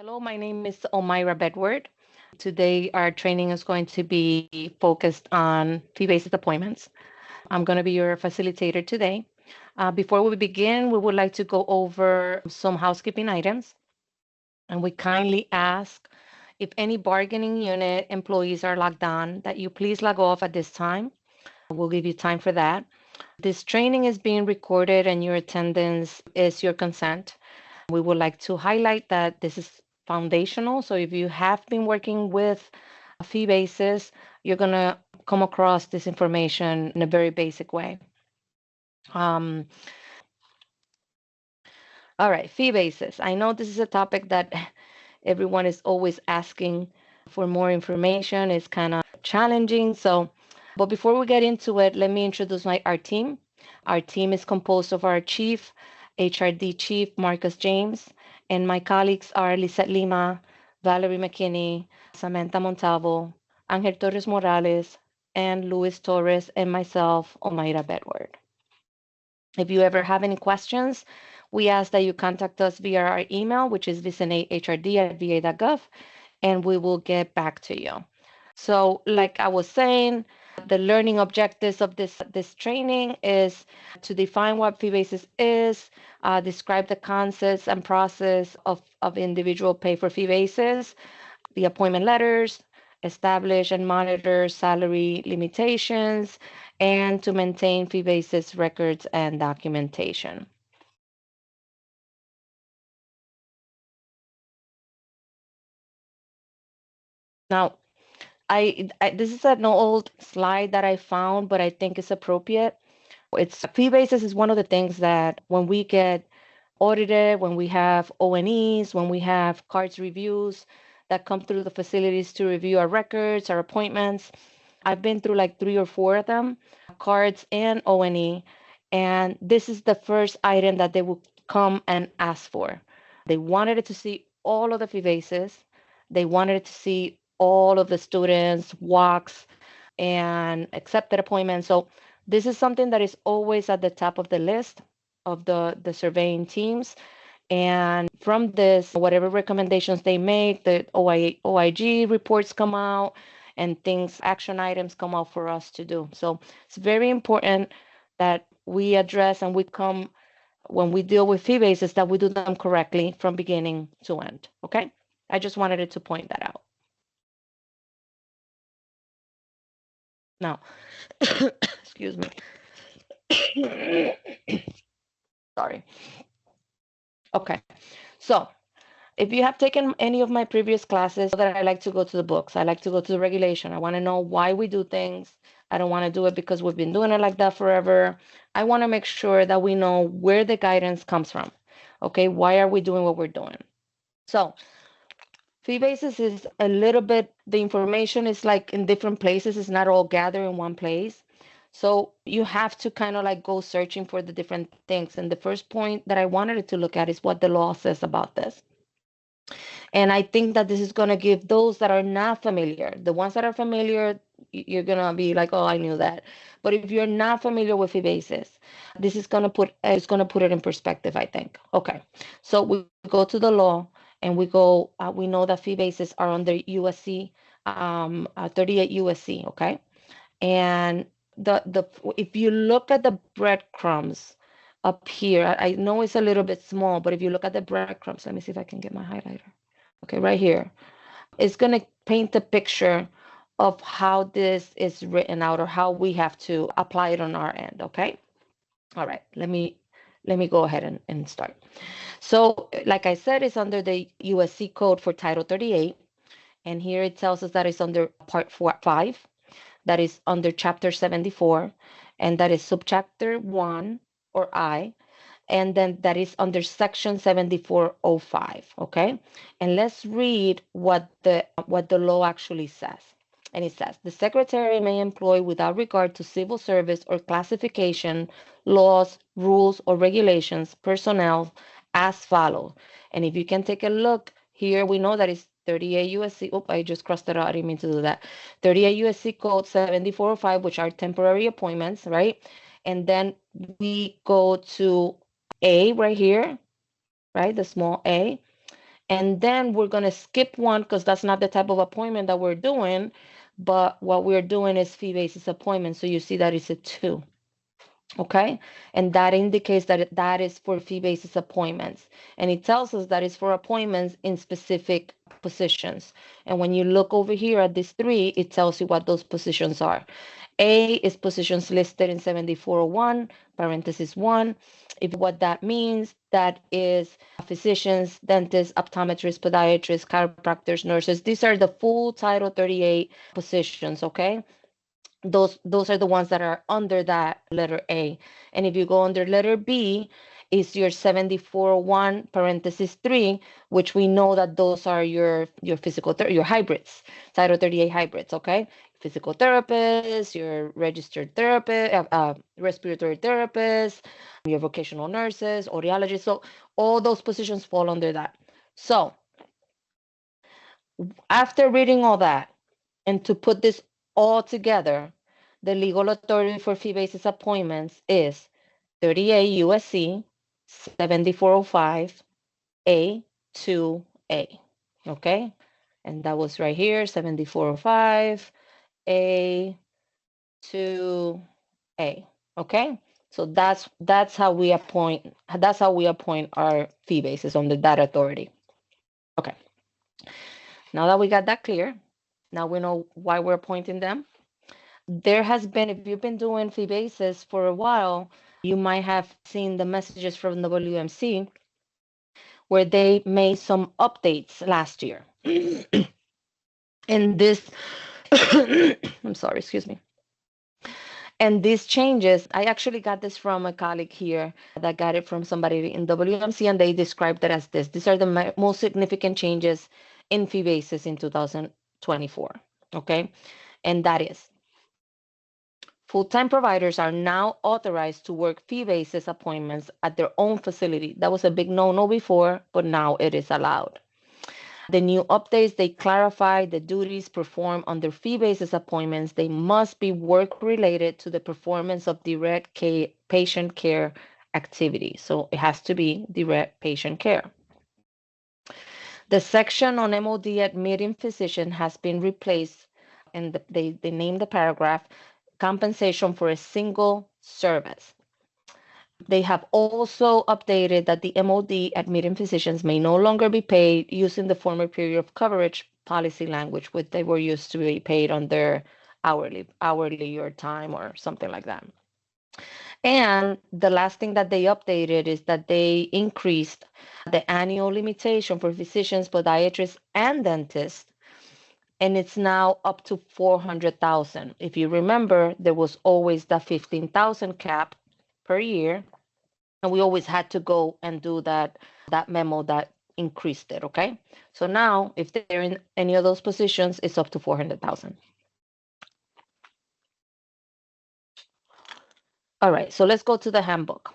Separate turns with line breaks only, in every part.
Hello, my name is Omaira Bedward. Today, our training is going to be focused on fee-based appointments. I'm going to be your facilitator today. Before we begin, we would like to go over some housekeeping items, and we kindly ask if any bargaining unit employees are logged on, that you please log off at this time. We'll give you time for that. This training is being recorded, and your attendance is your consent. We would like to highlight that this is foundational. So if you have been working with a fee basis, you're going to come across this information in a very basic way. Um, all right, fee basis. I know this is a topic that everyone is always asking for more information. It's kind of challenging. But before we get into it, let me introduce our team. Our team is composed of our chief, HRD chief, Marcus James, and my colleagues are Lisette Lima, Valerie McKinney, Samantha Montalvo, Angel Torres Morales, and Luis Torres, and myself, Omaira Bedward. If you ever have any questions, we ask that you contact us via our email, which is visnhrd@va.gov, and we will get back to you. So, like I was saying, the learning objectives of this training is to define what fee basis is, describe the concepts and process of individual pay for fee basis, the appointment letters, establish and monitor salary limitations, and to maintain fee basis records and documentation. Now, this is an old slide that I found, but I think it's appropriate. It's fee basis is one of the things that when we get audited, when we have O&Es, when we have cards reviews that come through the facilities to review our records, our appointments. I've been through like 3 or 4 of them, cards and O&E, and this is the first item that they will come and ask for. They wanted to see all of the fee bases. They wanted to see all of the students, walks, and accepted appointments. So this is something that is always at the top of the list of the surveying teams. And from this, whatever recommendations they make, the OIG reports come out and things, action items come out for us to do. So it's very important that we address and we come when we deal with fee bases that we do them correctly from beginning to end. Okay? I just wanted to point that out. Now, excuse me. Sorry. Okay. So if you have taken any of my previous classes, that I like to go to the books. I like to go to the regulation. I want to know why we do things. I don't want to do it because we've been doing it like that forever. I want to make sure that we know where the guidance comes from. Okay, why are we doing what we're doing? So fee basis is a little bit, the information is like in different places. It's not all gathered in one place. So you have to kind of like go searching for the different things. And the first point that I wanted to look at is what the law says about this. And I think that this is going to give those that are not familiar, the ones that are familiar, you're going to be like, oh, I knew that. But if you're not familiar with fee basis, this is going to put it in perspective, I think. Okay. So we go to the law and we know that fee basis are under USC 38 USC, okay? And if you look at the breadcrumbs up here, I know it's a little bit small, but if you look at the breadcrumbs, let me see if I can get my highlighter. Okay, right here. It's going to paint a picture of how this is written out or how we have to apply it on our end, okay? All right, let me go ahead and start. So, like I said, it's under the USC code for Title 38. And here it tells us that it's under Part 5, that is under Chapter 74, and that is Subchapter 1 or I, and then that is under Section 7405, okay? And let's read what the law actually says. And it says, the secretary may employ without regard to civil service or classification, laws, rules, or regulations, personnel as follows. And if you can take a look here, we know that it's 38 USC. Oh, I just crossed it out. I didn't mean to do that. 38 USC code 7405, which are temporary appointments, right? And then we go to A right here, right? The small A. And then we're going to skip one because that's not the type of appointment that we're doing. But what we're doing is fee basis appointment. So you see that it's a 2. Okay. And that indicates that that is for fee basis appointments. And it tells us that it's for appointments in specific positions. And when you look over here at these 3, it tells you what those positions are. A is positions listed in 7401, parenthesis 1. If what that means, that is physicians, dentists, optometrists, podiatrists, chiropractors, nurses. These are the full Title 38 positions, okay? Those are the ones that are under that letter A. And if you go under letter B, is your 7401 parenthesis 3, which we know that those are your your hybrids, Title 38 hybrids, okay? Physical therapist, your registered therapist, respiratory therapist, your vocational nurses, audiologists. So all those positions fall under that. So after reading all that, and to put this all together, the legal authority for fee basis appointments is 38 USC 7405 A2A. Okay? And that was right here 7405 A2A. Okay? So that's how we appoint our fee basis under that authority. Okay. Now that we got that clear, now we know why we're appointing them. There has been, if you've been doing fee basis for a while, you might have seen the messages from the WMC where they made some updates last year. And this, I'm sorry, excuse me. And these changes, I actually got this from a colleague here that got it from somebody in WMC, and they described it as this. These are the most significant changes in fee basis in 2024. Okay. And that is full-time providers are now authorized to work fee basis appointments at their own facility. That was a big no-no before, but now it is allowed. The new updates, they clarify the duties performed under fee basis appointments. They must be work related to the performance of direct patient care activity. So it has to be direct patient care. The section on MOD admitting physician has been replaced, and they name the paragraph compensation for a single service. They have also updated that the MOD admitting physicians may no longer be paid using the former period of coverage policy language, which they were used to be paid on their hourly or time or something like that. And the last thing that they updated is that they increased the annual limitation for physicians, podiatrists, and dentists, and it's now up to 400,000. If you remember, there was always the 15,000 cap per year, and we always had to go and do that memo that increased it, okay? So now, if they're in any of those positions, it's up to 400,000. All right, so let's go to the handbook.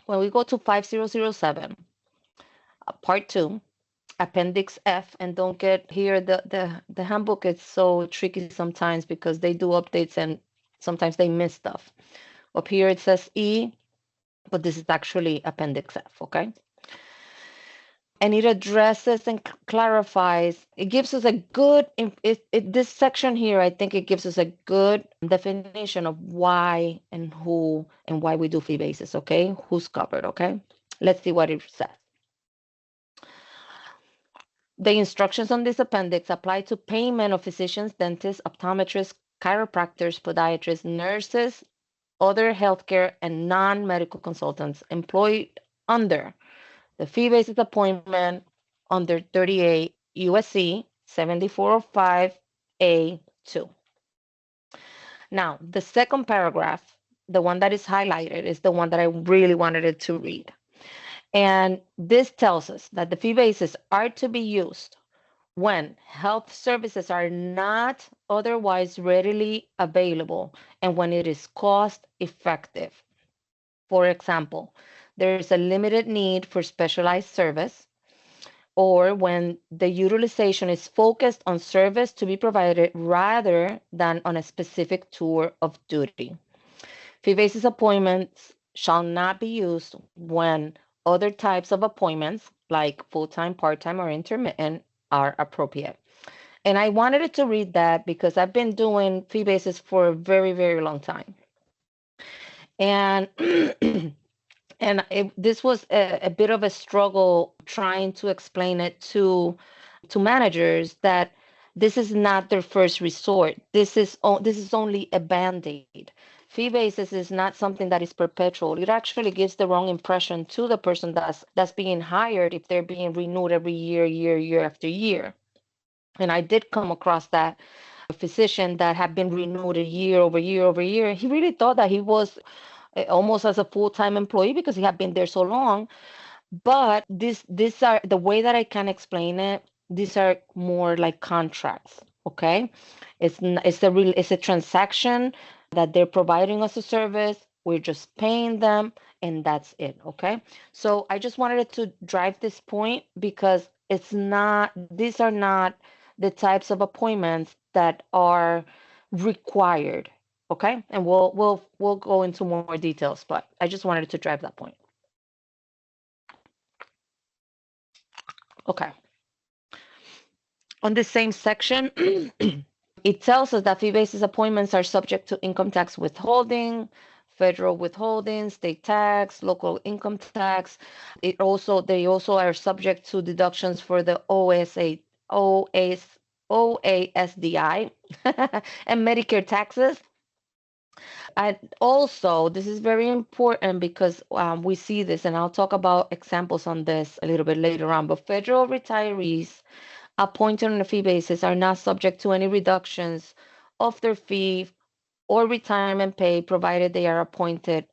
When we go to 5007, part 2, Appendix F, and don't get here, the handbook is so tricky sometimes because they do updates and sometimes they miss stuff. Up here it says E, but this is actually Appendix F, okay? And it addresses and clarifies, it gives us a good, this section here, I think it gives us a good definition of why and who and why we do fee basis, okay? Who's covered, okay? Let's see what it says. The instructions on this appendix apply to payment of physicians, dentists, optometrists, chiropractors, podiatrists, nurses, other healthcare, and non-medical consultants employed under the fee basis appointment under 38 USC 7405A2. Now, the second paragraph, the one that is highlighted, is the one that I really wanted it to read. And this tells us that the fee basis are to be used when health services are not otherwise readily available and when it is cost effective. For example, there is a limited need for specialized service, or when the utilization is focused on service to be provided rather than on a specific tour of duty. Fee basis appointments shall not be used when other types of appointments, like full-time, part-time, or intermittent, are appropriate. And I wanted to read that because I've been doing fee basis for a very, very long time. And this was a bit of a struggle trying to explain it to managers that this is not their first resort. This is only a band-aid. Fee basis is not something that is perpetual. It actually gives the wrong impression to the person that's being hired if they're being renewed every year after year. And I did come across that physician that had been renewed a year over year over year. He really thought that he was almost as a full-time employee because he had been there so long. But these are the way that I can explain it. These are more like contracts, okay? It's a transaction that they're providing us a service. We're just paying them, and that's it, okay? So I just wanted to drive this point because these are not the types of appointments that are required, okay? And we'll go into more details, but I just wanted to drive that point. Okay. On the same section, it tells us that fee-basis appointments are subject to income tax withholding, federal withholding, state tax, local income tax. They also are subject to deductions for the OASDI and Medicare taxes. And also, this is very important because we see this, and I'll talk about examples on this a little bit later on. But federal retirees appointed on a fee basis are not subject to any reductions of their fee or retirement pay, provided they are appointed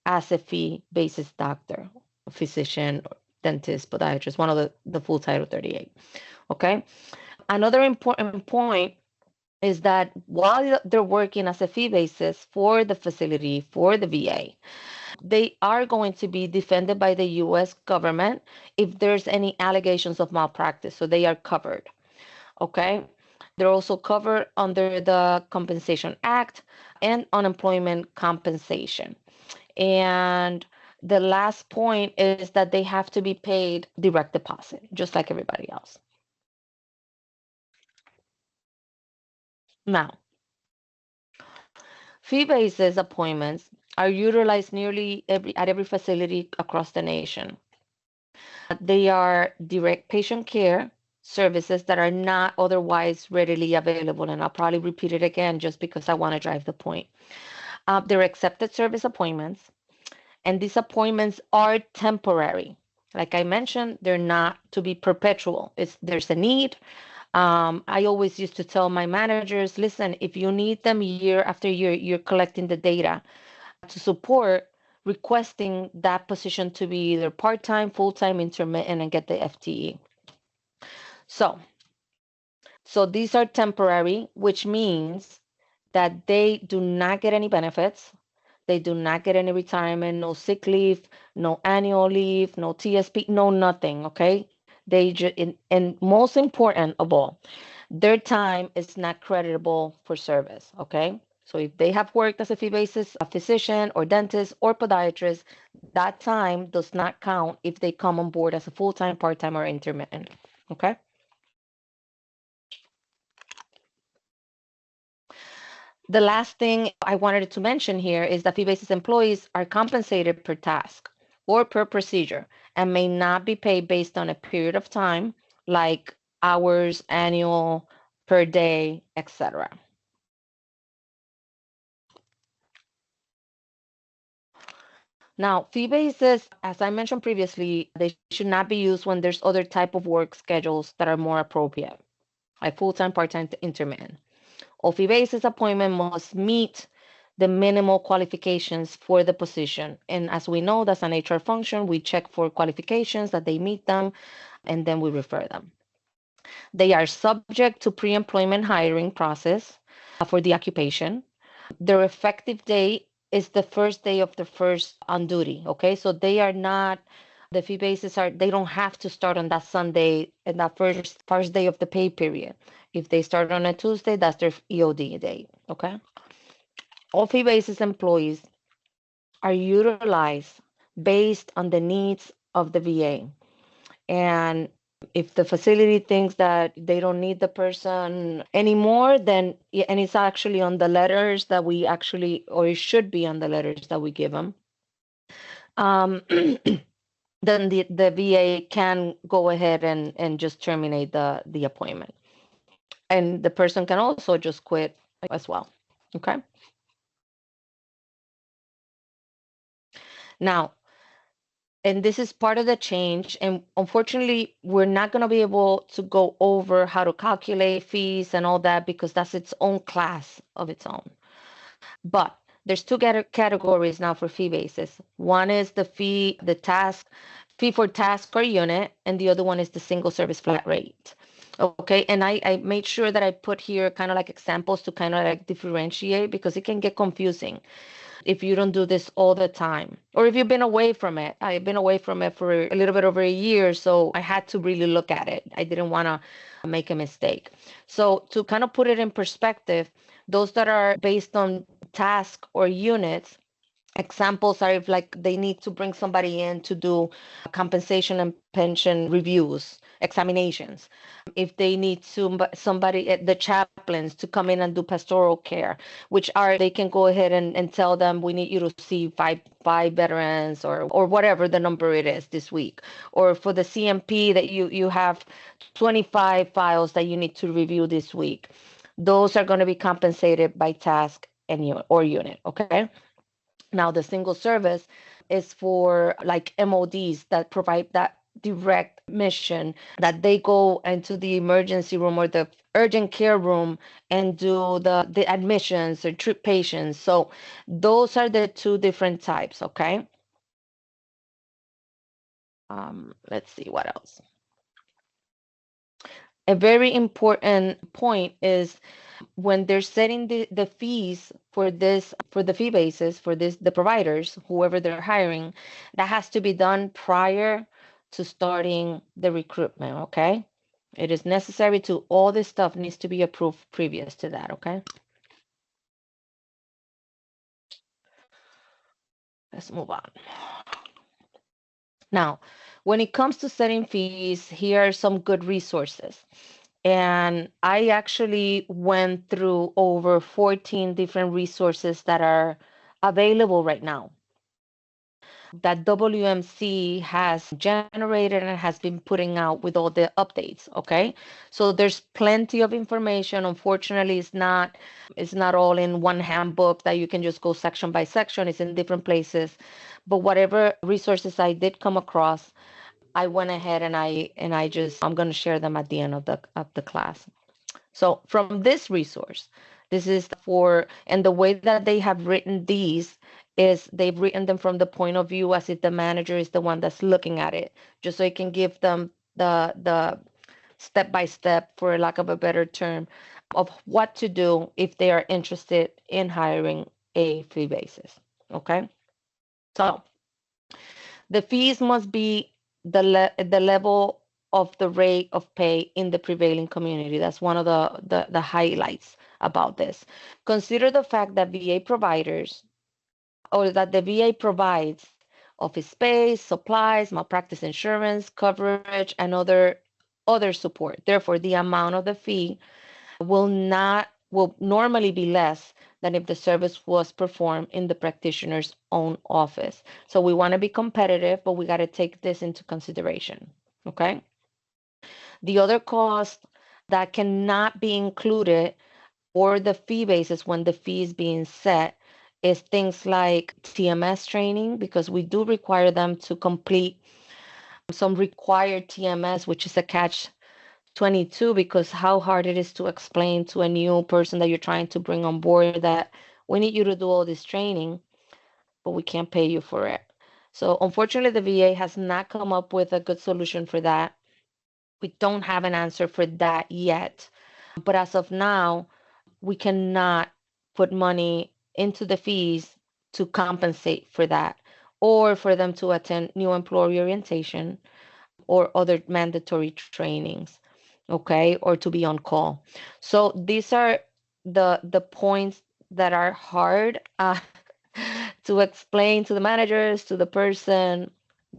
as a fee basis doctor, a physician, dentist, podiatrist, one of the full Title 38. Okay. Another important point is that while they're working as a fee basis for the facility, for the VA, they are going to be defended by the US government if there's any allegations of malpractice. So they are covered. Okay. They're also covered under the Compensation Act and unemployment compensation. And the last point is that they have to be paid direct deposit, just like everybody else. Now, fee basis appointments are utilized nearly at every facility across the nation. They are direct patient care services that are not otherwise readily available. And I'll probably repeat it again just because I want to drive the point. They're accepted service appointments, and these appointments are temporary. Like I mentioned, they're not to be perpetual. There's a need. I always used to tell my managers, listen, if you need them year after year, you're collecting the data to support requesting that position to be either part-time, full-time, intermittent, and get the FTE. So, so these are temporary, which means that they do not get any benefits. They do not get any retirement, no sick leave, no annual leave, no TSP, no nothing. Okay. And most important of all, their time is not creditable for service. Okay. So if they have worked as a fee basis, a physician or dentist or podiatrist, that time does not count if they come on board as a full-time, part-time, or intermittent. Okay. The last thing I wanted to mention here is that fee basis employees are compensated per task or per procedure and may not be paid based on a period of time like hours, annual, per day, etc. Now, fee basis, as I mentioned previously, they should not be used when there's other type of work schedules that are more appropriate, like full-time, part-time, intermittent. All fee basis appointment must meet the minimal qualifications for the position. And as we know, that's an HR function. We check for qualifications that they meet them, and then we refer them. They are subject to pre-employment hiring process for the occupation. Their effective date is the first day of the first on duty. Okay, so they are not the fee bases are they don't have to start on that Sunday and that first day of the pay period. If they start on a Tuesday, that's their EOD day. Okay. All fee basis employees are utilized based on the needs of the VA. And if the facility thinks that they don't need the person anymore, then and it's actually on the letters that we actually, or it should be on the letters that we give them, um, then the VA can go ahead and just terminate the appointment. And the person can also just quit as well. Okay. Now, and this is part of the change. And unfortunately, we're not going to be able to go over how to calculate fees and all that because that's its own class of its own. But there's two categories now for fee basis. One is the fee for task or unit, and the other one is the single service flat rate. Okay, and I made sure that I put here kind of like examples to kind of like differentiate because it can get confusing if you don't do this all the time or if you've been away from it. I've been away from it for a little bit over a year, so I had to really look at it. I didn't want to make a mistake. So to kind of put it in perspective, those that are based on task or units, examples are if like they need to bring somebody in to do compensation and pension reviews, examinations, if they need somebody the chaplains to come in and do pastoral care, which are they can go ahead and tell them we need you to see five veterans or whatever the number it is this week, or for the CMP that you have 25 files that you need to review this week. Those are going to be compensated by task or unit. Okay. Now, the single service is for like MODs that provide that direct mission, that they go into the emergency room or the urgent care room and do the admissions or treat patients. So those are the two different types. Okay. Let's see what else. A very important point is when they're setting the fees for this, for the fee basis for this, the providers, whoever they're hiring, that has to be done prior to starting the recruitment. Okay. It is necessary to, all this stuff needs to be approved previous to that. Okay. Let's move on. Now, when it comes to setting fees, here are some good resources. And I actually went through over 14 different resources that are available right now that WMC has generated and has been putting out with all the updates. Okay. So there's plenty of information. Unfortunately, it's not all in one handbook that you can just go section by section. It's in different places. But whatever resources I did come across, I went ahead and I'm going to share them at the end of the class. So from this resource, this is and the way that they have written these is they've written them from the point of view as if the manager is the one that's looking at it, just so it can give them the step by step, for lack of a better term, of what to do if they are interested in hiring a fee basis. Okay. So the fees must be the level of the rate of pay in the prevailing community. That's one of the highlights about this. Consider the fact that VA providers, or that the VA provides office space, supplies, malpractice insurance, coverage, and other support. Therefore, the amount of the fee will normally be less than if the service was performed in the practitioner's own office. So we want to be competitive, but we got to take this into consideration. Okay. The other cost that cannot be included or the fee basis when the fee is being set is things like TMS training, because we do require them to complete some required TMS, which is a catch 22, because how hard it is to explain to a new person that you're trying to bring on board that we need you to do all this training, but we can't pay you for it. So unfortunately, the VA has not come up with a good solution for that. We don't have an answer for that yet. But as of now, we cannot put money into the fees to compensate for that, or for them to attend new employee orientation or other mandatory trainings, okay, or to be on call. So these are the points that are hard to explain to the managers, to the person,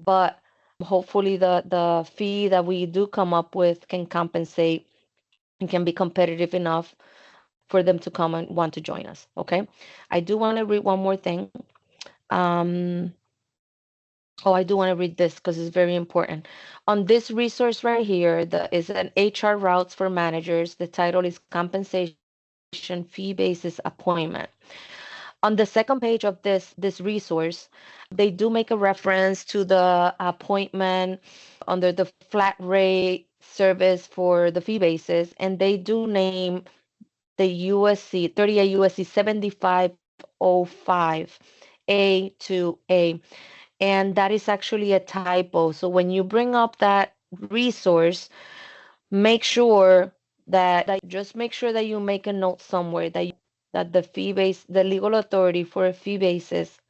but hopefully the fee that we do come up with can compensate and can be competitive enough for them to come and want to join us. Okay. I do want to read one more thing. Um, oh, I do want to read this because it's very important. On this resource right here, the is an HR routes for managers. The title is Compensation Fee Basis Appointment. On the second page of this resource, they do make a reference to the appointment under the flat rate service for the fee basis, and they do name the USC 38 USC 7505 A to A, and that is actually a typo. So when you bring up that resource, make sure that just make sure that you make a note somewhere that the fee base, the legal authority for a fee basis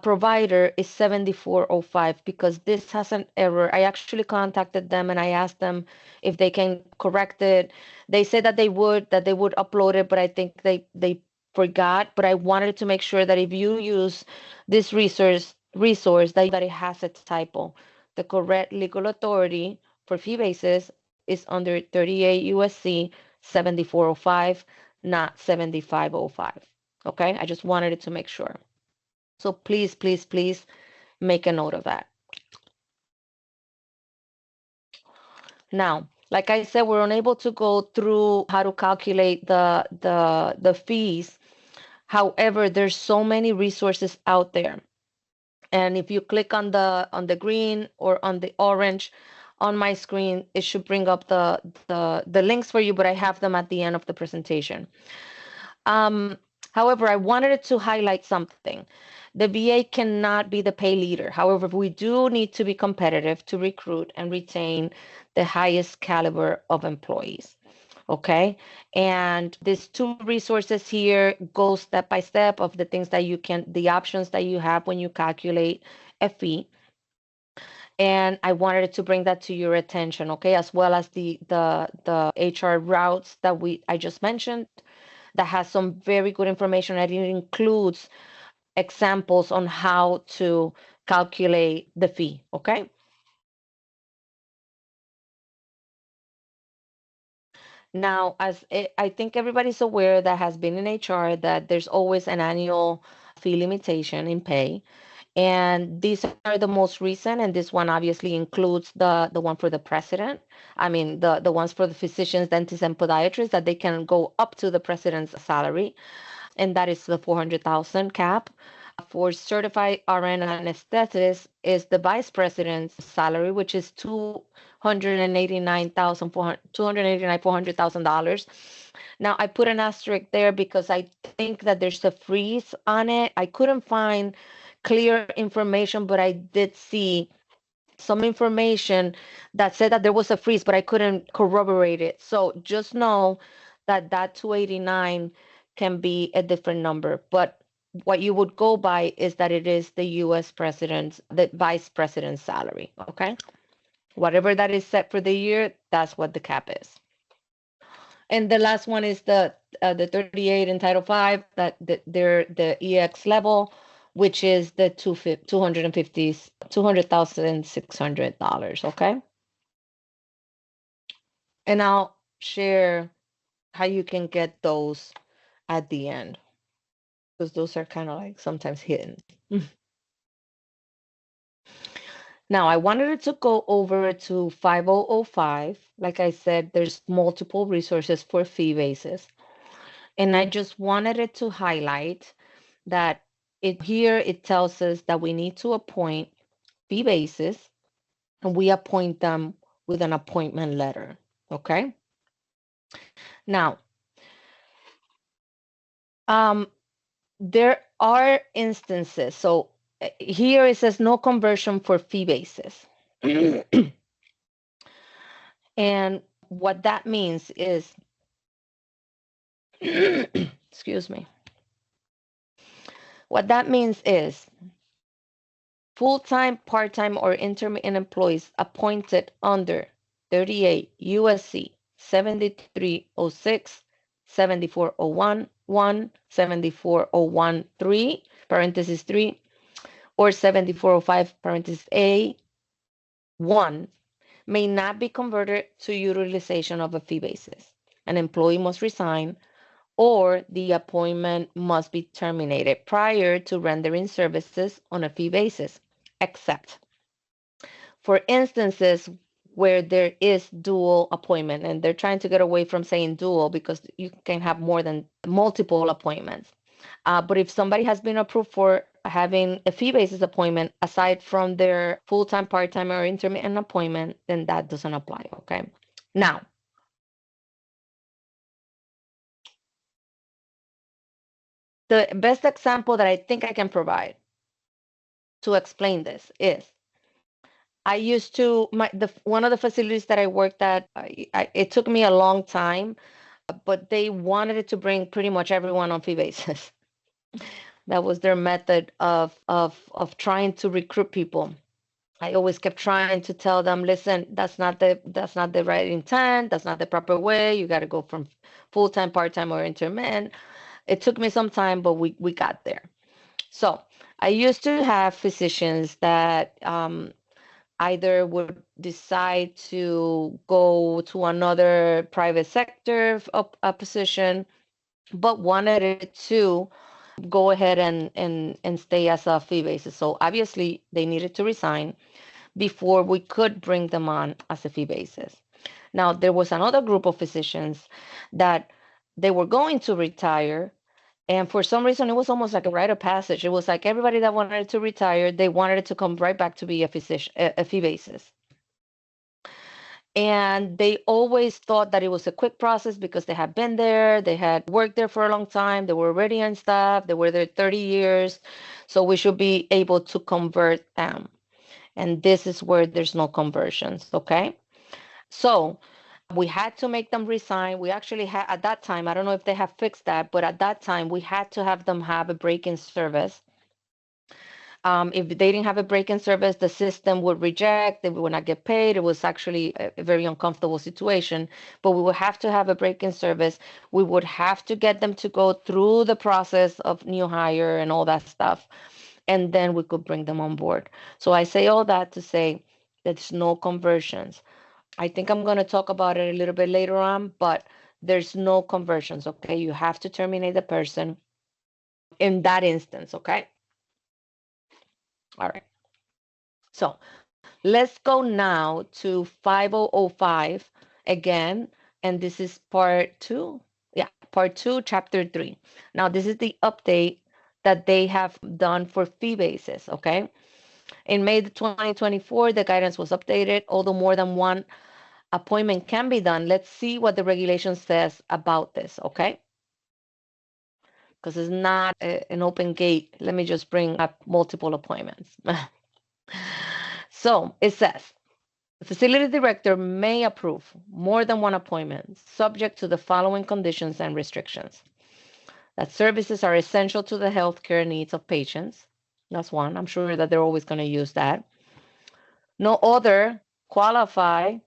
provider is 7405, because this has an error. I actually contacted them and I asked them if they can correct it. They said that they would upload it, but I think they forgot. But I wanted to make sure that if you use this resource that it has a typo. The correct legal authority for fee basis is under 38 USC 7405, not 7505. Okay? I just wanted to make sure. So please, please, please make a note of that. Now, like I said, we're unable to go through how to calculate the fees. However, there's so many resources out there. And if you click on the green or on the orange on my screen, it should bring up the links for you, but I have them at the end of the presentation. Um, However, I wanted to highlight something. The VA cannot be the pay leader. However, we do need to be competitive to recruit and retain the highest caliber of employees. Okay. And these two resources here go step by step of the things that you can, the options that you have when you calculate a fee. And I wanted to bring that to your attention, okay, as well as the HR routes that I just mentioned, that has some very good information, and it includes examples on how to calculate the fee, okay? Now, I think everybody's aware that has been in HR that there's always an annual fee limitation in pay. And these are the most recent, and this one obviously includes the one for the president. I mean, the ones for the physicians, dentists, and podiatrists, that they can go up to the president's salary, and that is the 400,000 cap. For certified RN anesthetist is the vice president's salary, which is $289,400. Now I put an asterisk there because I think that there's a freeze on it. I couldn't find clear information, but I did see some information that said that there was a freeze, but I couldn't corroborate it. So just know that that 289 can be a different number. But what you would go by is that it is the US president's, the vice president's salary. Okay. Whatever that is set for the year, that's what the cap is. And the last one is the 38 in Title 5, that they're the EX level, which is the 250 $200,600. Okay. And I'll share how you can get those at the end, because those are kind of like sometimes hidden. Now, I wanted to go over to 5005. Like I said, there's multiple resources for fee basis. And I just wanted it to highlight that it tells us that we need to appoint fee basis, and we appoint them with an appointment letter. Okay. Now, um, there are instances. So here it says no conversion for fee basis. And what that means is, excuse me, what that means is full-time, part-time, or intermittent employees appointed under 38 USC 7306, 74011, 74013, parenthesis 3, or 7405, parenthesis A, One, may not be converted to utilization of a fee basis. An employee must resign or the appointment must be terminated prior to rendering services on a fee basis, except for instances where there is dual appointment, and they're trying to get away from saying dual because you can have more than multiple appointments. But if somebody has been approved for having a fee basis appointment aside from their full-time, part-time, or intermittent appointment, then that doesn't apply. Okay. Now, the best example that I think I can provide to explain this is I used to the one of the facilities that I worked at. It took me a long time, but they wanted it to bring pretty much everyone on fee basis. That was their method of trying to recruit people. I always kept trying to tell them, listen, that's not the right intent. That's not the proper way. You got to go from full time, part time, or intermittent. It took me some time, but we got there. So I used to have physicians that either would decide to go to another private sector position, but wanted it to go ahead and stay as a fee basis. So obviously they needed to resign before we could bring them on as a fee basis. Now there was another group of physicians that they were going to retire, and for some reason it was almost like a rite of passage. It was like everybody that wanted to retire, they wanted it to come right back to be a physician, a fee basis. And they always thought that it was a quick process because they had been there, they had worked there for a long time, they were already on staff, they were there 30 years, so we should be able to convert them. And this is where there's no conversions, okay? So we had to make them resign. We actually had, at that time, I don't know if they have fixed that, but at that time, we had to have them have a break-in service. If they didn't have a break-in service, the system would reject, they would not get paid. It was actually a very uncomfortable situation, but we would have to have a break-in service. We would have to get them to go through the process of new hire and all that stuff, and then we could bring them on board. So I say all that to say there's no conversions. I think I'm going to talk about it a little bit later on, but there's no conversions, okay? You have to terminate the person in that instance, okay? All right. So let's go now to 5005 again, and this is part two. Yeah, part two, chapter 3. Now, this is the update that they have done for fee basis, okay? In May 2024, the guidance was updated, although more than one appointment can be done. Let's see what the regulation says about this, okay? Because it's not an open gate. Let me just bring up multiple appointments. So it says, the facility director may approve more than one appointment, subject to the following conditions and restrictions. That services are essential to the healthcare needs of patients. That's one. I'm sure that they're always going to use that. No other qualified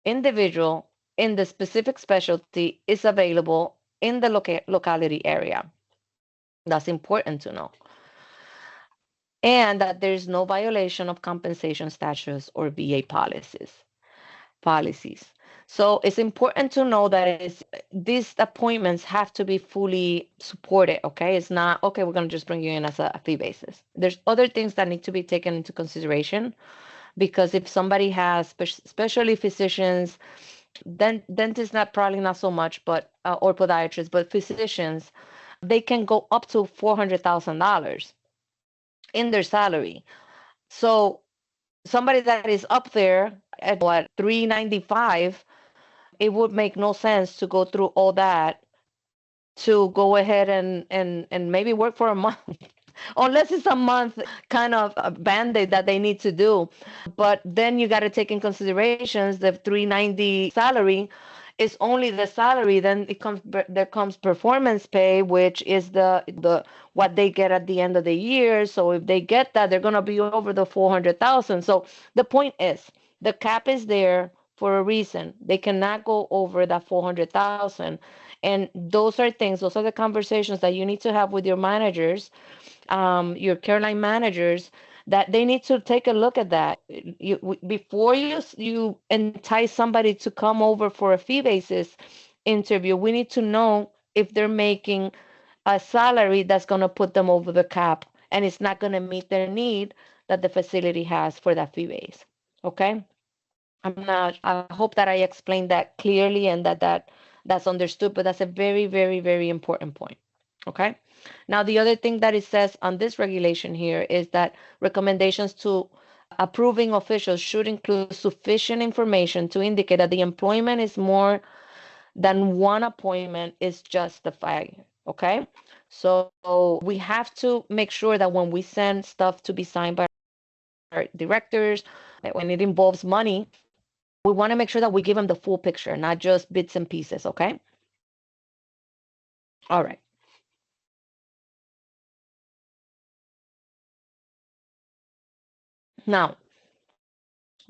individual in the specific specialty is available in the locality area. That's important to know. And that there's no violation of compensation statutes or VA policies. So it's important to know that these appointments have to be fully supported, okay? It's not, okay, we're going to just bring you in as a fee basis. There's other things that need to be taken into consideration, because if somebody has, especially physicians, then dentists probably not so much, but or podiatrists, but physicians, they can go up to $400,000 in their salary. So somebody that is up there at what 395, it would make no sense to go through all that to go ahead and maybe work for a month unless it's a month kind of a band-aid that they need to do. But then you got to take in considerations the 390 salary is only the salary. Then there comes performance pay, which is the what they get at the end of the year. So if they get that, they're going to be over the 400,000. So the point is, the cap is there for a reason. They cannot go over that 400,000. And those are those are the conversations that you need to have with your managers, your care line managers, that they need to take a look at that. Before you entice somebody to come over for a fee basis interview, we need to know if they're making a salary that's going to put them over the cap and it's not going to meet their need that the facility has for that fee base. Okay? I hope that I explained that clearly and that's understood, but that's a very, very, very important point. Okay. Now, the other thing that it says on this regulation here is that recommendations to approving officials should include sufficient information to indicate that the employment is more than one appointment is justified. Okay. So we have to make sure that when we send stuff to be signed by our directors, when it involves money, we want to make sure that we give them the full picture, not just bits and pieces. Okay. All right. Now,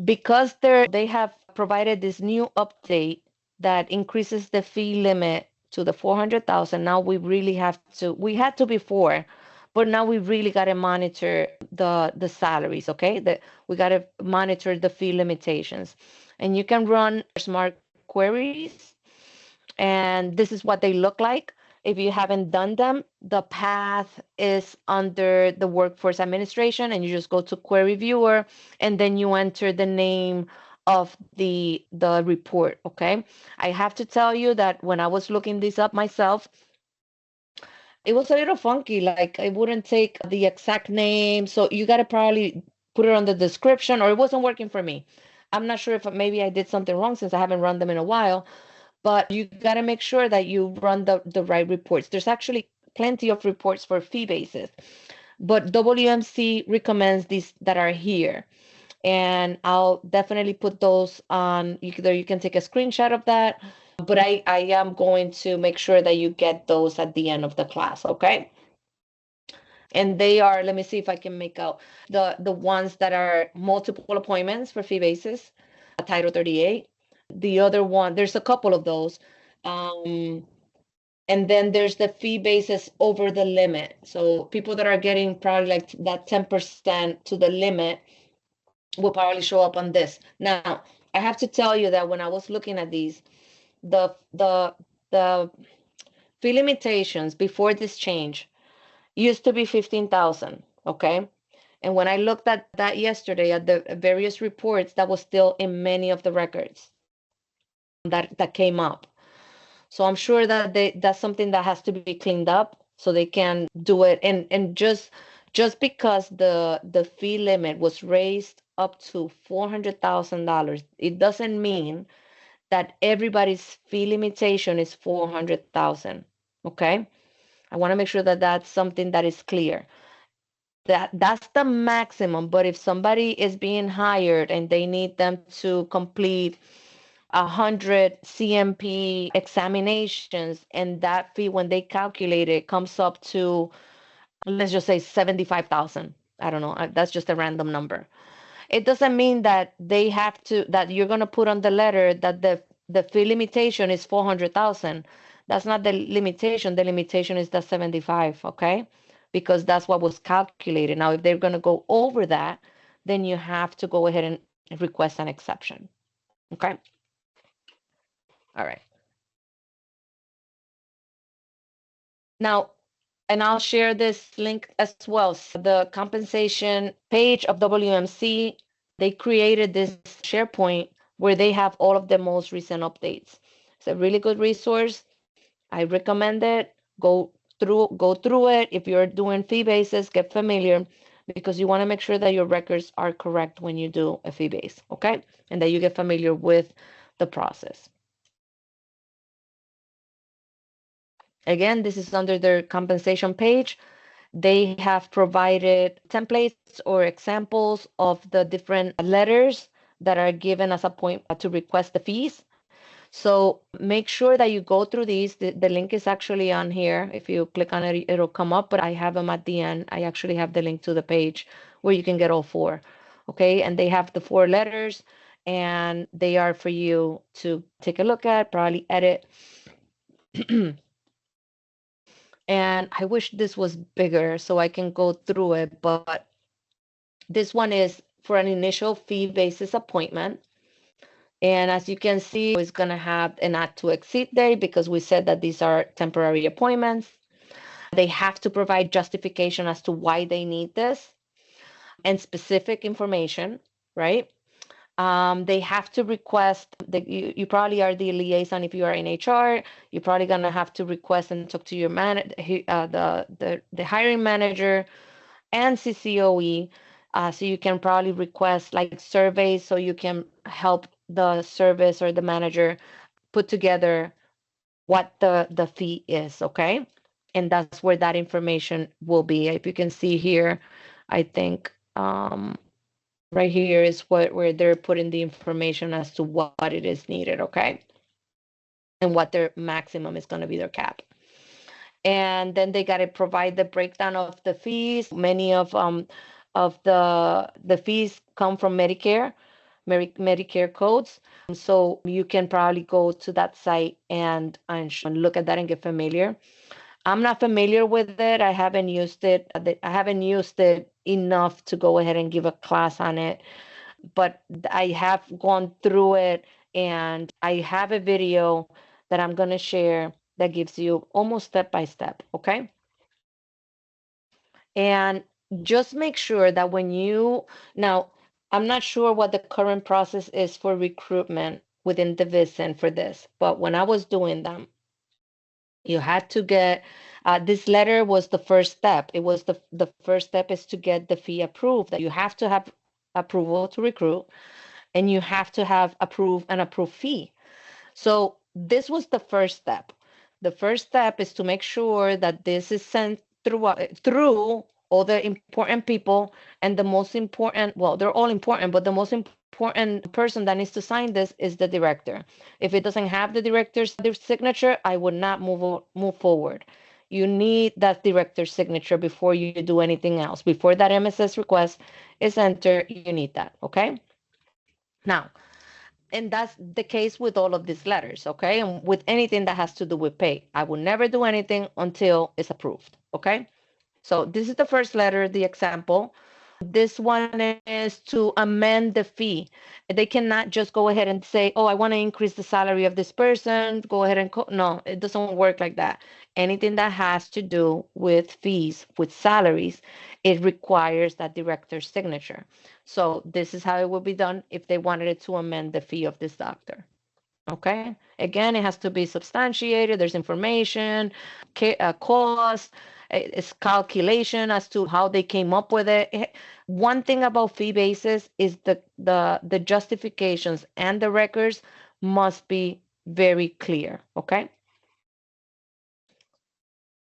because they have provided this new update that increases the fee limit to the 400,000, now we really have to, we had to before, but now we really got to monitor the salaries, okay? We got to monitor the fee limitations. And you can run smart queries, and this is what they look like. If you haven't done them, the path is under the Workforce Administration, and you just go to Query Viewer, and then you enter the name of the report. Okay, I have to tell you that when I was looking this up myself, it was a little funky. Like I wouldn't take the exact name, so you got to probably put it on the description, or it wasn't working for me. I'm not sure if maybe I did something wrong since I haven't run them in a while, but you got to make sure that you run the right reports. There's actually plenty of reports for fee basis, but WMC recommends these that are here. And I'll definitely put those on, either you can take a screenshot of that, but I am going to make sure that you get those at the end of the class, okay? And they are, let me see if I can make out the ones that are multiple appointments for fee basis, Title 38. The other one, there's a couple of those. Um, and then there's the fee basis over the limit. So people that are getting probably like that 10% to the limit will probably show up on this. Now, I have to tell you that when I was looking at these, the fee limitations before this change used to be 15,000, okay? And when I looked at that yesterday at the various reports, that was still in many of the records that came up. So I'm sure that that's something that has to be cleaned up so they can do it. And just because the fee limit was raised up to $400,000, it doesn't mean that everybody's fee limitation is 400,000. Okay? I want to make sure that that's something that is clear. That's the maximum, but if somebody is being hired and they need them to complete 100 CMP examinations, and that fee, when they calculate it, comes up to, let's just say 75,000. I don't know. That's just a random number. It doesn't mean that they have to, that you're going to put on the letter that the fee limitation is 400,000. That's not the limitation. The limitation is the 75, okay? Because that's what was calculated. Now, if they're going to go over that, then you have to go ahead and request an exception. Okay? All right. Now, and I'll share this link as well. So the compensation page of WMC, they created this SharePoint where they have all of the most recent updates. It's a really good resource. I recommend it. Go through it. If you're doing fee basis, get familiar because you want to make sure that your records are correct when you do a fee base, okay? And that you get familiar with the process. Again, this is under their compensation page. They have provided templates or examples of the different letters that are given as a point to request the fees. So make sure that you go through these. The link is actually on here. If you click on it, it'll come up, but I have them at the end. I actually have the link to the page where you can get all four. Okay, and they have the four letters and they are for you to take a look at, probably edit. And I wish this was bigger so I can go through it, but This one is for an initial fee basis appointment. And as you can see, it's going to have an not to exceed date because we said that these are temporary appointments. They have to provide justification as to why they need this and specific information, right? They have to request that you probably are the liaison if you are in HR. You're probably gonna have to request and talk to your the hiring manager and CCOE. So you can probably request like surveys so you can help the service or the manager put together what the fee is, okay? And that's where that information will be. If you can see here, I think right here is where they're putting the information as to what it is needed, okay? And what their maximum is going to be their cap. And then they got to provide the breakdown of the fees. Many of the fees come from Medicare codes. So you can probably go to that site and look at that and get familiar. I'm not familiar with it. I haven't used it. I haven't used it enough to go ahead and give a class on it, but I have gone through it and I have a video that I'm going to share that gives you almost step by step, okay? And just make sure that now, I'm not sure what the current process is for recruitment within the VISN for this, but when I was doing them, you had to get this letter was the first step. It was the first step is to get the fee approved. That you have to have approval to recruit, and you have to have an approved fee. So this was the first step. The first step is to make sure that this is sent through all the important people, and the most important, well, they're all important, but the most important person that needs to sign this is the director. If it doesn't have the director's signature, I would not move forward. You need that director's signature before you do anything else. Before that MSS request is entered, you need that, okay? Now, and that's the case with all of these letters, okay? And with anything that has to do with pay. I will never do anything until it's approved, okay? So this is the first letter, the example. This one is to amend the fee. They cannot just go ahead and say, oh, I want to increase the salary of this person. Go ahead and no, it doesn't work like that. Anything that has to do with fees, with salaries, it requires that director's signature. So this is how it will be done if they wanted it to amend the fee of this doctor. Okay. Again, it has to be substantiated. There's information, cost, it's calculation as to how they came up with it. One thing about fee basis is the justifications and the records must be very clear. Okay.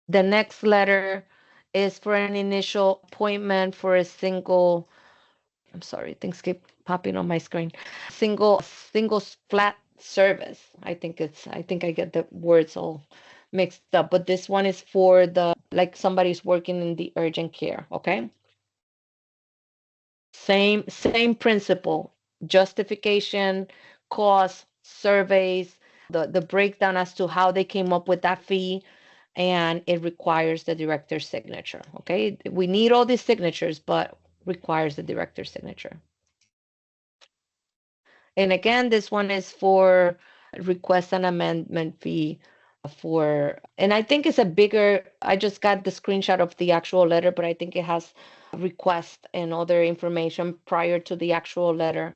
The next letter is for an initial appointment for a single. I'm sorry, things keep popping on my screen. Single flat service. I think I get the words all mixed up, but this one is for the like somebody's working in the urgent care, okay? Same principle. Justification, cost, surveys, the breakdown as to how they came up with that fee, and it requires the director's signature, okay? We need all these signatures, but requires the director's signature. And again, this one is for request an amendment fee and I think it's a bigger, I just got the screenshot of the actual letter, but I think it has request and other information prior to the actual letter.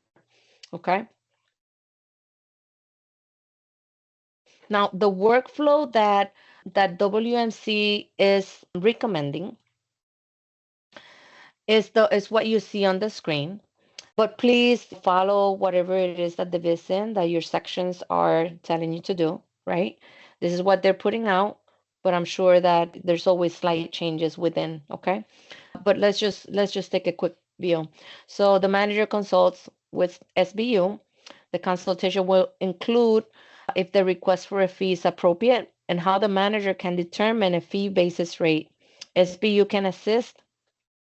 Okay. Now, the workflow that WMC is recommending is what you see on the screen. But please follow whatever it is that the VISN, that your sections are telling you to do, right? This is what they're putting out, but I'm sure that there's always slight changes within, okay? But let's just take a quick view. So the manager consults with SBU. The consultation will include if the request for a fee is appropriate and how the manager can determine a fee basis rate. SBU can assist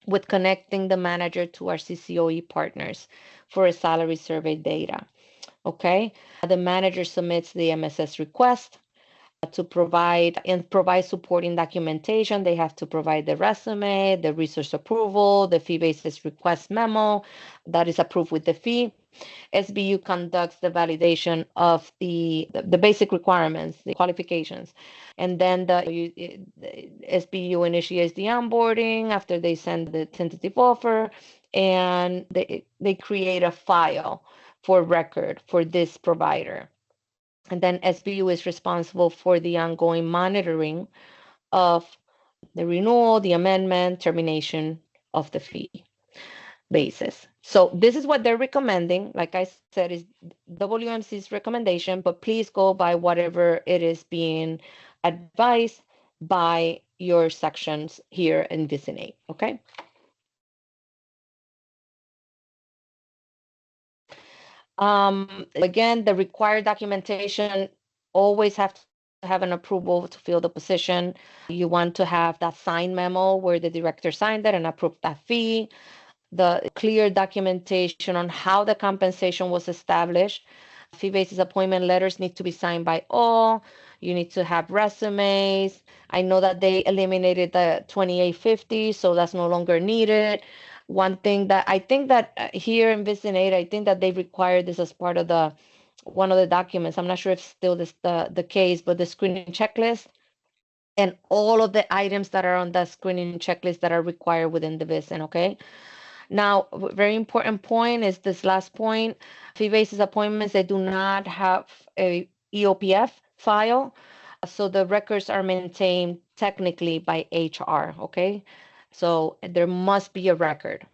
with connecting the manager to our CCOE partners for a salary survey data. Okay, the manager submits the MSS request. to provide supporting documentation. They have to provide the resume, the resource approval, the fee basis request memo that is approved with the fee. SBU conducts the validation of the basic requirements, the qualifications, and then the SBU initiates the onboarding after they send the tentative offer, and they create a file for record for this provider. And then SBU is responsible for the ongoing monitoring of the renewal, the amendment, termination of the fee basis. So this is what they're recommending. Like I said, is WMC's recommendation, but please go by whatever it is being advised by your sections here in VISN. Okay. Again, the required documentation always have to have an approval to fill the position. You want to have that signed memo where the director signed it and approved that fee, the clear documentation on how the compensation was established. Fee basis appointment letters need to be signed by all. You need to have resumes. I know that they eliminated the 2850, so that's no longer needed. One thing that I think that here in VISN 8, I think that they require this as part of the one of the documents. I'm not sure if still this the case, but the screening checklist and all of the items that are on that screening checklist that are required within the VISN, okay? Now, very important point is this last point. Fee basis appointments, they do not have a EOPF file, so the records are maintained technically by HR, okay? So there must be a record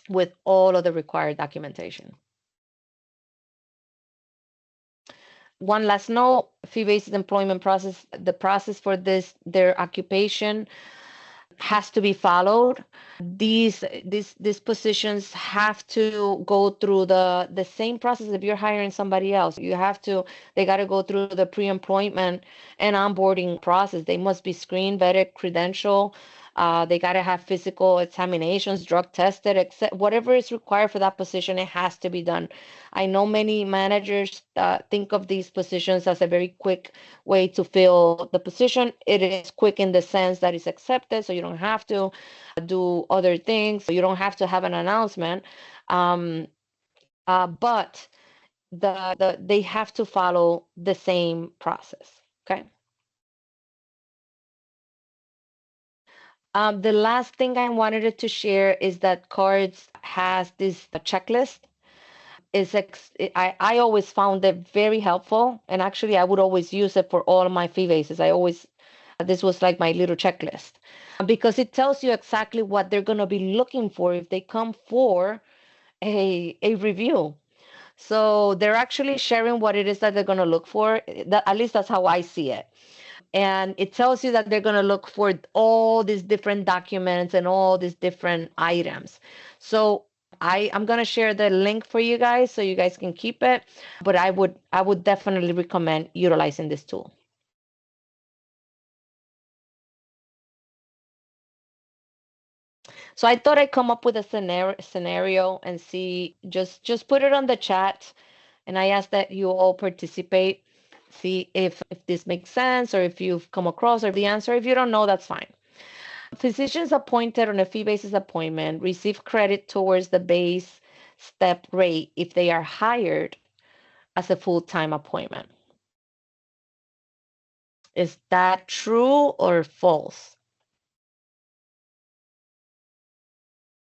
with all of the required documentation. One last note, fee basis employment process, the process for their occupation has to be followed. These positions have to go through the same process if you're hiring somebody else. They got to go through the pre-employment and onboarding process. They must be screened, vetted, credential. They got to have physical examinations, drug tested, except whatever is required for that position, it has to be done. I know many managers think of these positions as a very quick way to fill the position. It is quick in the sense that it's accepted, so you don't have to do other things. So you don't have to have an announcement. But they have to follow the same process. Okay. The last thing I wanted to share is that cards has this checklist. I always found it very helpful, and actually I would always use it for all of my fee bases. This was like my little checklist because it tells you exactly what they're going to be looking for if they come for a review. So they're actually sharing what it is that they're going to look for. At least that's how I see it. And it tells you that they're going to look for all these different documents and all these different items. So I'm going to share the link for you guys so you guys can keep it, but I would definitely recommend utilizing this tool. So I thought I'd come up with a scenario and see, just put it on the chat, and I ask that you all participate, see if this makes sense or if you've come across or the answer. If you don't know, that's fine. Physicians appointed on a fee basis appointment receive credit towards the base step rate if they are hired as a full-time appointment. Is that true or false?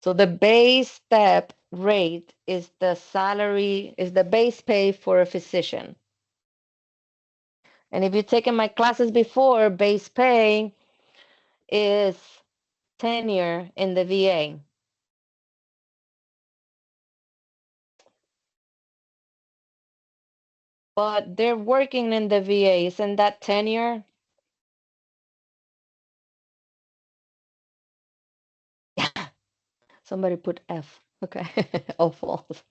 So the base step rate is the base pay for a physician. And if you've taken my classes before, base pay is tenure in the VA. But they're working in the VA, isn't that tenure? Yeah. Somebody put F. Okay. Oh, false.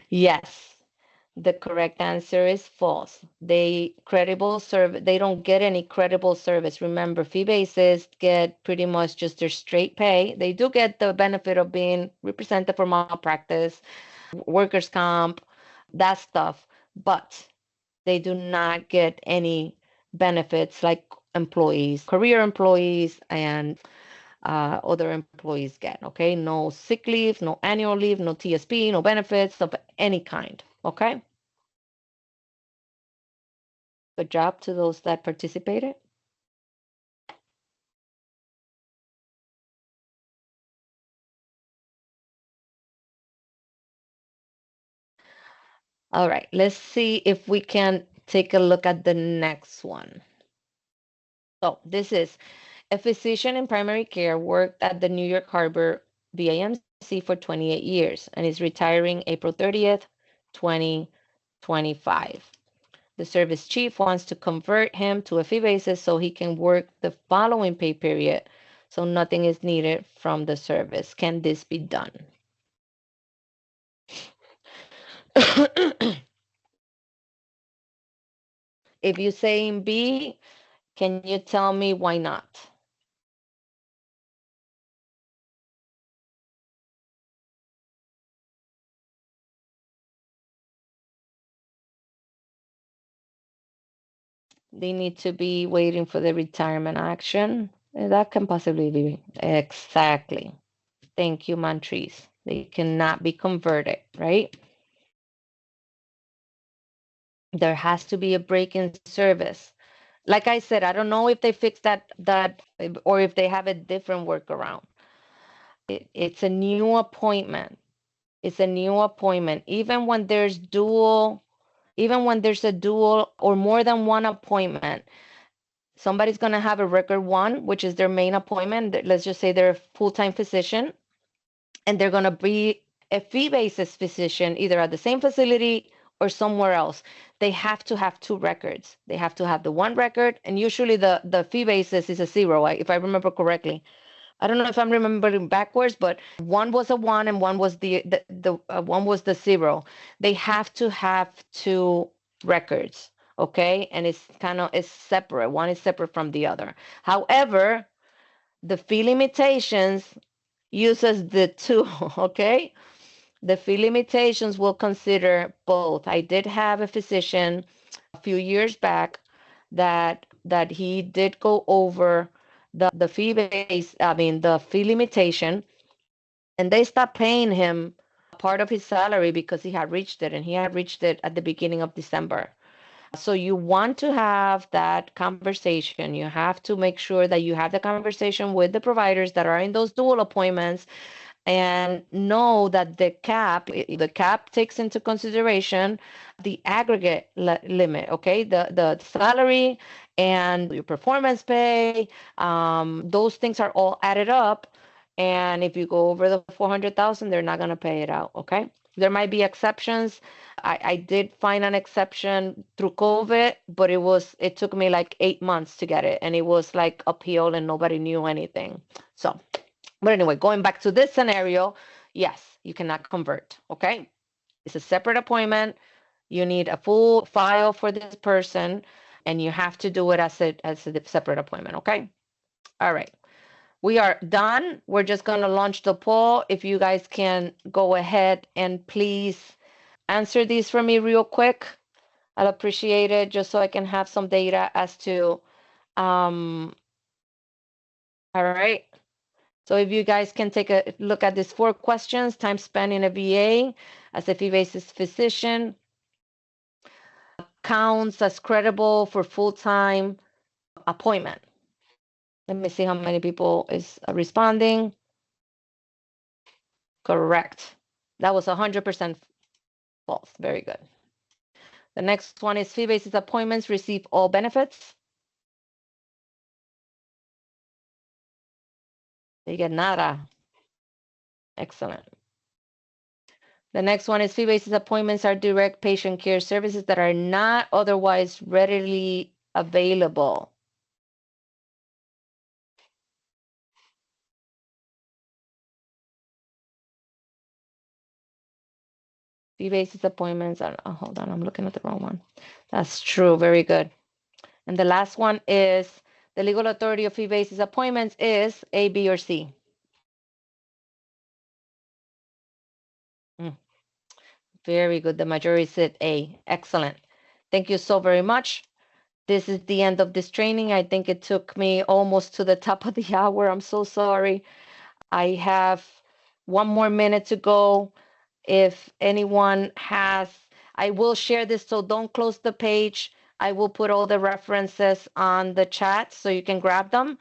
Yes. The correct answer is false. They don't get any credible service. Remember, fee bases get pretty much just their straight pay. They do get the benefit of being represented for malpractice, workers' comp, that stuff, but they do not get any benefits like employees, career employees, and other employees get. Okay, no sick leave, no annual leave, no TSP, no benefits of any kind. Okay, good job to those that participated. All right, let's see if we can take a look at the next one. So this is a physician in primary care, worked at the New York Harbor VAMC for 28 years and is retiring April 30th, 2025. The service chief wants to convert him to a fee basis so he can work the following pay period, so nothing is needed from the service. Can this be done? If you say in B, can you tell me why not? They need to be waiting for the retirement action. That can possibly be exactly. Thank you, Montrese. They cannot be converted, right? There has to be a break in service. Like I said, I don't know if they fixed that or if they have a different workaround. It's a new appointment. It's a new appointment. Even when there's a dual or more than one appointment, somebody's going to have a record one, which is their main appointment. Let's just say they're a full-time physician, and they're going to be a fee basis physician either at the same facility or somewhere else. They have to have two records. They have to have the one record, and usually the fee basis is a zero, if I remember correctly. I don't know if I'm remembering backwards, but one was a one and one was the one was the zero. They have to have two records, okay? And it's separate. One is separate from the other. However, the fee limitations uses the two, okay? The fee limitations will consider both. I did have a physician a few years back that he did go over the fee base, I mean the fee limitation, and they stopped paying him part of his salary because he had reached it, and he had reached it at the beginning of December. So you want to have that conversation. You have to make sure that you have the conversation with the providers that are in those dual appointments, and know that the cap takes into consideration the aggregate limit, okay? The salary and your performance pay, those things are all added up. And if you go over the 400,000, they're not going to pay it out, okay? There might be exceptions. I did find an exception through COVID, but it took me like 8 months to get it, and it was like appeal and nobody knew anything. So, but anyway, going back to this scenario, yes, you cannot convert, okay? It's a separate appointment. You need a full file for this person, and you have to do it as a separate appointment, okay? All right. We are done. We're just going to launch the poll. If you guys can go ahead and please answer these for me real quick, I'll appreciate it, just so I can have some data as to, all right. So if you guys can take a look at these 4 questions: time spent in a VA as a fee basis physician counts as credible for full-time appointment. Let me see how many people is responding. Correct. That was 100% false. Very good. The next one is fee basis appointments receive all benefits. They get nada. Excellent. The next one is fee basis appointments are direct patient care services that are not otherwise readily available. Fee basis appointments are, oh, hold on, I'm looking at the wrong one. That's true. Very good. And the last one is the legal authority of fee basis appointments is A, B, or C. Very good. The majority said A. Excellent. Thank you so very much. This is the end of this training. I think it took me almost to the top of the hour. I'm so sorry. I have 1 more minute to go. If anyone has, I will share this, so don't close the page. I will put all the references on the chat so you can grab them.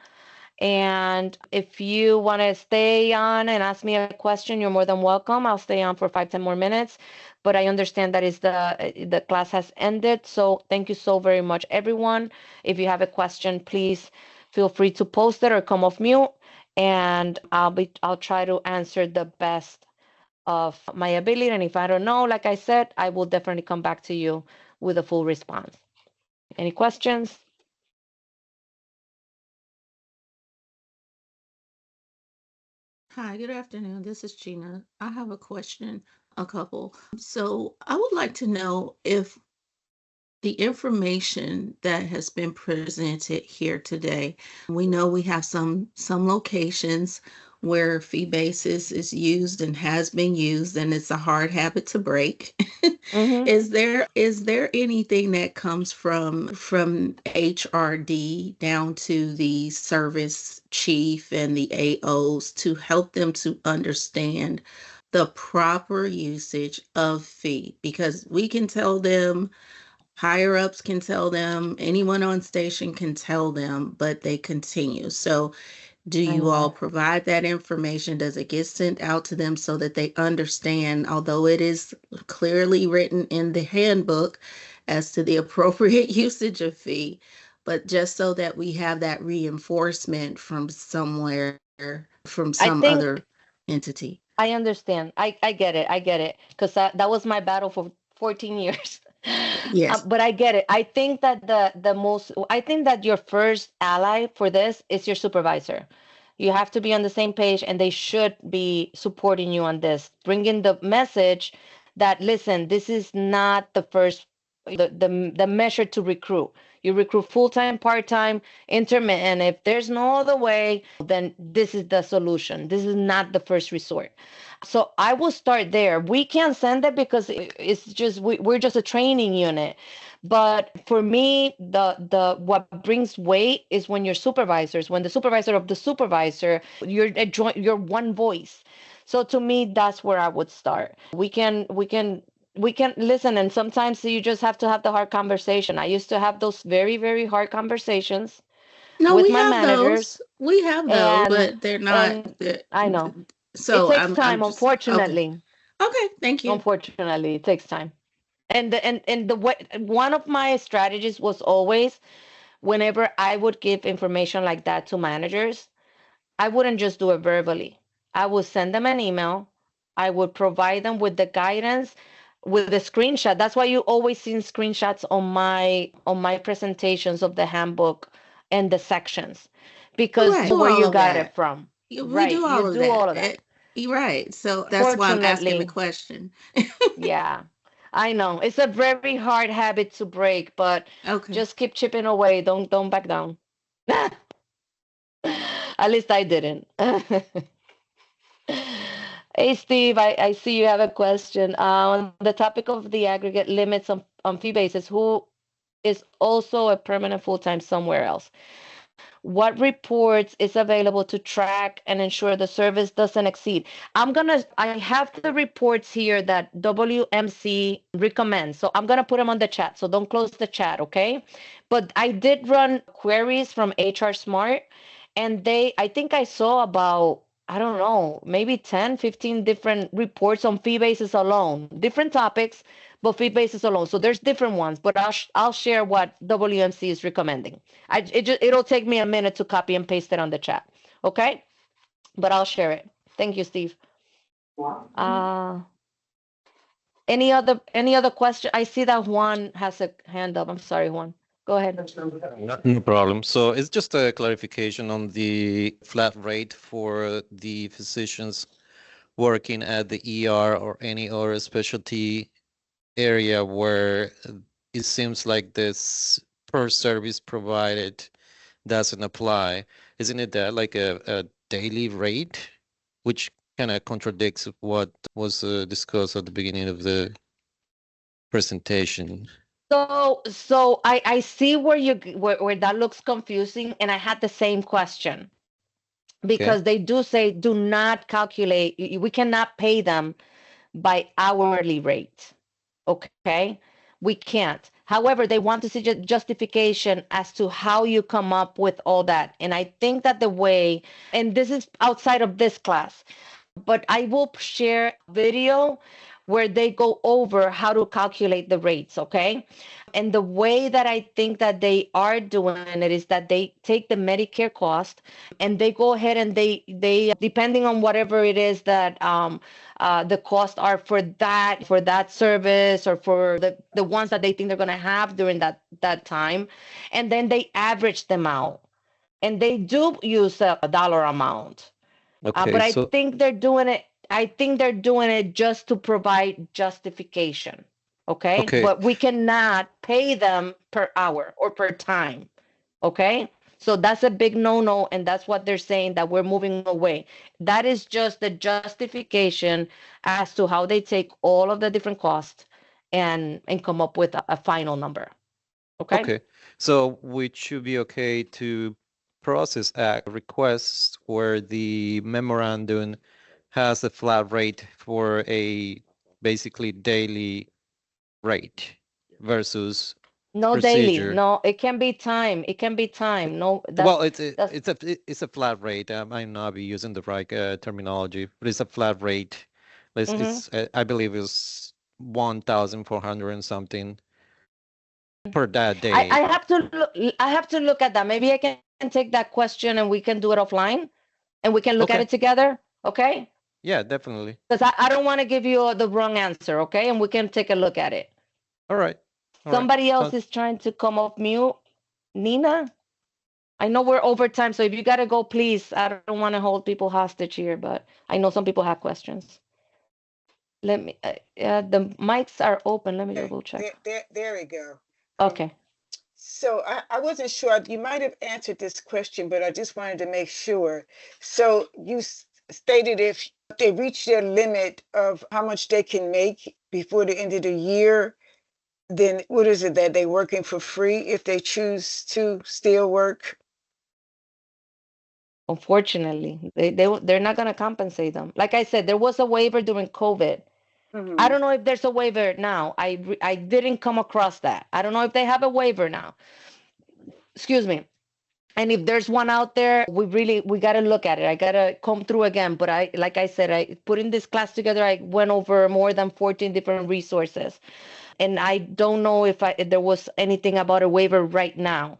And if you want to stay on and ask me a question, you're more than welcome. I'll stay on for 5, 10 more minutes. But I understand that is the class has ended. So thank you so very much, everyone. If you have a question, please feel free to post it or come off mute, and I'll try to answer the best of my ability. And if I don't know, like I said, I will definitely come back to you with a full response. Any questions?
Hi, good afternoon. This is Gina. I have a question, a couple. So I would like to know if the information that has been presented here today, we know we have some locations where fee basis is used and has been used, and it's a hard habit to break.
Mm-hmm.
Is there anything that comes from HRD down to the service chief and the AOs to help them to understand the proper usage of fee? Because we can tell them, higher ups can tell them, anyone on station can tell them, but they continue. So, do
I
you all
know.
provide that information? Does it get sent out to them so that they understand, although it is clearly written in the handbook as to the appropriate usage of fee, but just so that we have that reinforcement from somewhere, from
I
some
think
other entity?
I understand. I get it. I get it. Because that was my battle for 14 years.
Yes.
But I get it. I think that I think that your first ally for this is your supervisor. You have to be on the same page, and they should be supporting you on this, bringing the message that, listen, this is not the first, the measure to recruit. You recruit full-time, part-time, intermittent. If there's no other way, then this is the solution. This is not the first resort. So I will start there. We can't send it because it's just we're just a training unit. But for me, the what brings weight is when your supervisors, when the supervisor of the supervisor, you're one voice. So to me, that's where I would start. We can listen, and sometimes you just have to have the hard conversation. I used to have those very, very hard conversations
No,
with
we
my
have
managers,
those. We have those,
and
but they're not.
and I know it
So
takes
I'm
time,
just okay.
unfortunately.
Okay, thank you.
Unfortunately, it takes time. And the way, one of my strategies was always, whenever I would give information like that to managers, I wouldn't just do it verbally. I would send them an email. I would provide them with the guidance, with the screenshot. That's why you always see screenshots on my presentations of the handbook and the sections, because you
Right.
know
Do
where
all
you
of
got it
that.
from.
Yeah, we
Right.
do
You
all of
do all
that.
of that.
You're right. So that's why I'm asking the
Fortunately,
question.
yeah. I know. It's a very hard habit to break, but
Okay.
just keep chipping away. Don't back down. At least I didn't. Hey Steve, I see you have a question. On the topic of the aggregate limits on fee basis, who is also a permanent full-time somewhere else? What reports is available to track and ensure the service doesn't exceed? I have the reports here that WMC recommends. So I'm gonna put them on the chat. So don't close the chat, okay? But I did run queries from HR Smart, and I think I saw about, I don't know, maybe 10, 15 different reports on fee basis alone, different topics, but fee basis alone. So there's different ones, but I'll share what WMC is recommending. It'll take me a minute to copy and paste it on the chat. Okay? But I'll share it. Thank you, Steve. Uh any other question? I see that Juan has a hand up. I'm sorry, Juan. Go ahead.
No problem. So it's just a clarification on the flat rate for the physicians working at the ER or any other specialty area where it seems like this per service provided doesn't apply. Isn't it that like a daily rate, which kind of contradicts what was discussed at the beginning of the presentation?
So I see where that looks confusing, and I had the same question
Okay.
because they do say do not calculate. We cannot pay them by hourly rate. Okay, we can't. However, they want to see justification as to how you come up with all that. And I think that the way, and this is outside of this class, but I will share a video where they go over how to calculate the rates, okay? And the way that I think that they are doing it is that they take the Medicare cost and they go ahead and they depending on whatever it is that the costs are for that service or for the ones that they think they're going to have during that time, and then they average them out, and they do use a dollar amount.
Okay.
But I
So
think they're doing it. I think they're doing it just to provide justification. Okay.
okay.
But we cannot pay them per hour or per time. Okay. So that's a big no-no. And that's what they're saying that we're moving away. That is just the justification as to how they take all of the different costs and come up with a final number. Okay.
Okay. So we should be okay to process a request where the memorandum has a flat rate for a basically daily rate versus
No daily.
procedure.
No, it can be time. It can be time. No,
Well, it's a
that's
it's a it's a flat rate. I might not be using the right terminology, but it's a flat rate.
mhm.
I believe it's 1,400 and something per that
I
day.
have to look, I have to look at that. Maybe I can take that question and we can do it offline and we can look at it
Okay.
together. Okay?
Yeah, definitely.
Because I don't want to give you the wrong answer. Okay? And we can take a look at it.
All right. All right.
Somebody else
Sounds
is trying to come off mute. Nina? I know we're over time, so if you got to go, please. I don't want to hold people hostage here, but I know some people have questions. Let me, the mics are open. Let me
Okay,
double check.
there we go.
Okay.
So I wasn't sure. You might have answered this question, but I just wanted to make sure. So you stated if they reach their limit of how much they can make before the end of the year, then what is it that they're working for free if they choose to still work?
Unfortunately, they're not going to compensate them. Like I said, there was a waiver during COVID. I
Mm-hmm.
don't know if there's a waiver now. I didn't come across that. I don't know if they have a waiver now. Excuse me. And if there's one out there, we got to look at it. I got to come through again. But I, like I said, I putting this class together. I went over more than 14 different resources, and I don't know if there was anything about a waiver right now.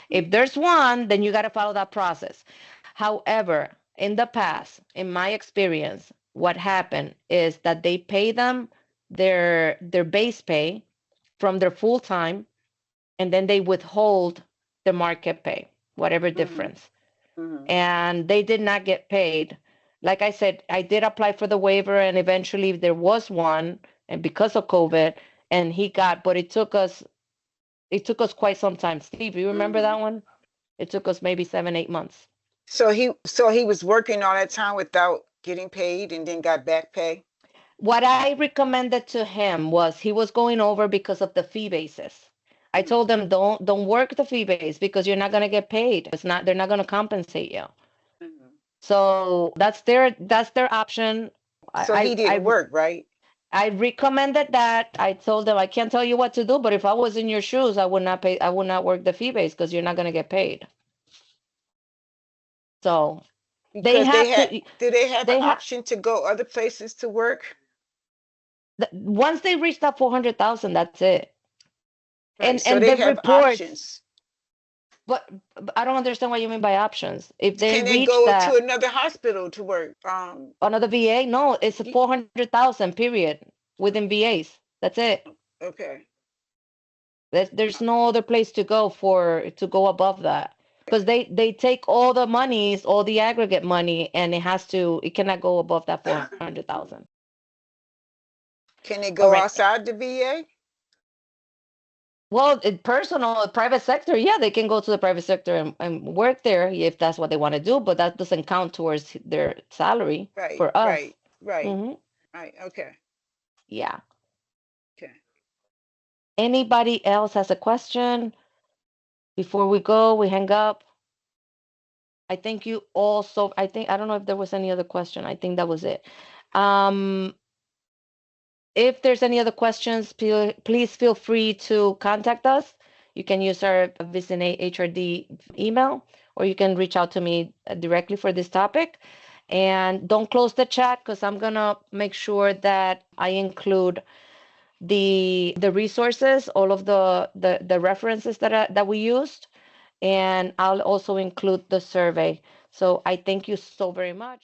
If there's one, then you got to follow that process. However, in the past, in my experience, what happened is that they pay them their base pay from their full time, and then they withhold the market pay, whatever
Mm-hmm.
difference.
Mm-hmm.
And they did not get paid. Like I said, I did apply for the waiver, and eventually there was one, and because of COVID, and he got, but it took us quite some time. Steve, you remember
Mm-hmm.
that one? It took us maybe 7, 8 months.
So he was working all that time without getting paid and then got back pay?
What I recommended to him was he was going over because of the fee basis. I told him don't work the fee base because you're not going to get paid. It's not they're not going to compensate you.
Mm-hmm.
So that's their option.
So he
I I
didn't
I,
work, right?
I recommended that. I told them I can't tell you what to do, but if I was in your shoes, I would not pay. I would not work the fee base because you're not going to get paid. So they
Because
have to.
do they have an
They have
option to go other places to work?
once they reach that 400,000, that's it.
Right. So
And
they
the
have
reports,
options.
but I don't understand what you mean by options. If they
Can they
reach
go to
that
another hospital to work?
another VA, no, it's a
y-
400,000 period within VAs. That's it.
okay.
There's no other place to go to go above that because they take all the monies, all the aggregate money, and it cannot go above that 400,000.
Can they
All
go
right.
outside the VA?
Well, personal, private sector, yeah, they can go to the private sector and work there if that's what they want to do, but that doesn't count towards their salary
Right,
for us.
right, right,
Hmm.
right. Okay,
Yeah.
okay.
Anybody else has a question before we go, we hang up? I think you also, I don't know if there was any other question. I think that was it. If there's any other questions, please feel free to contact us. You can use our VISN HRD email, or you can reach out to me directly for this topic. And don't close the chat, because I'm gonna make sure that I include the resources, all of the references that we used, and I'll also include the survey. So I thank you so very much.